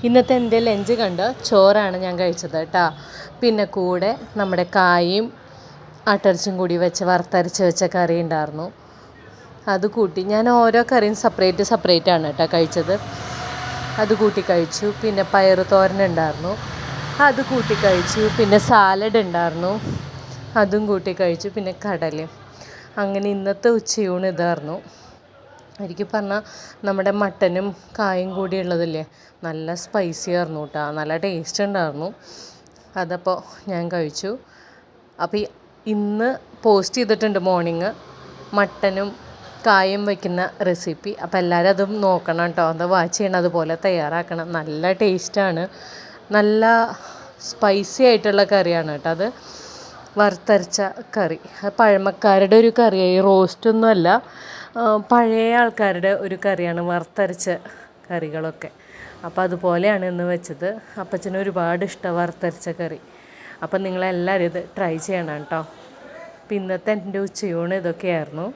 ഇന്നത്തെ എൻ്റെ ലഞ്ച് കണ്ട് ചോറാണ് ഞാൻ കഴിച്ചത് കേട്ടോ. പിന്നെ കൂടെ നമ്മുടെ കായും ആട്ടിറച്ചിയും കൂടി വെച്ച് വറുത്തരച്ച് വെച്ച കറി ഉണ്ടായിരുന്നു. അത് കൂട്ടി ഞാൻ ഓരോ കറിയും സെപ്പറേറ്റ് ആണ് കേട്ടോ കഴിച്ചത്. അത് കൂട്ടി കഴിച്ചു. പിന്നെ പയറ് തോരൻ ഉണ്ടായിരുന്നു, അത് കൂട്ടി കഴിച്ചു. പിന്നെ സാലഡ് ഉണ്ടായിരുന്നു, അതും കൂട്ടി കഴിച്ചു. പിന്നെ കടലയും. അങ്ങനെ ഇന്നത്തെ ഉച്ചയൂണ് ഇതായിരുന്നു. എനിക്ക് പറഞ്ഞാൽ നമ്മുടെ മട്ടനും കായും കൂടി ഉള്ളതില്ലേ, നല്ല സ്പൈസി ആയിരുന്നു കേട്ടോ, നല്ല ടേസ്റ്റ് ഉണ്ടായിരുന്നു. അതപ്പോൾ ഞാൻ കഴിച്ചു. അപ്പോൾ ഇന്ന് പോസ്റ്റ് ചെയ്തിട്ടുണ്ട് മോർണിംഗ് മട്ടനും കായും വയ്ക്കുന്ന റെസിപ്പി. അപ്പോൾ എല്ലാവരും അതും നോക്കണം കേട്ടോ, അത് വാച്ച് ചെയ്യണം, അതുപോലെ തയ്യാറാക്കണം. നല്ല ടേസ്റ്റാണ്, നല്ല സ്പൈസി ആയിട്ടുള്ള കറിയാണ് കേട്ടോ. അത് വറുത്തരച്ച കറി, അത് പഴമക്കാരുടെ ഒരു കറിയായി, റോസ്റ്റൊന്നും അല്ല, പഴയ ആൾക്കാരുടെ ഒരു കറിയാണ് വറുത്തരച്ച കറികളൊക്കെ. അപ്പോൾ അതുപോലെയാണ് ഇന്ന് വെച്ചത്. അപ്പച്ചന് ഒരുപാട് ഇഷ്ടം വറുത്തരച്ച കറി. അപ്പം നിങ്ങളെല്ലാവരും ഇത് ട്രൈ ചെയ്യണം കേട്ടോ. അപ്പം ഇന്നത്തെ എൻ്റെ ഉച്ചയൂണ് ഇതൊക്കെയായിരുന്നു.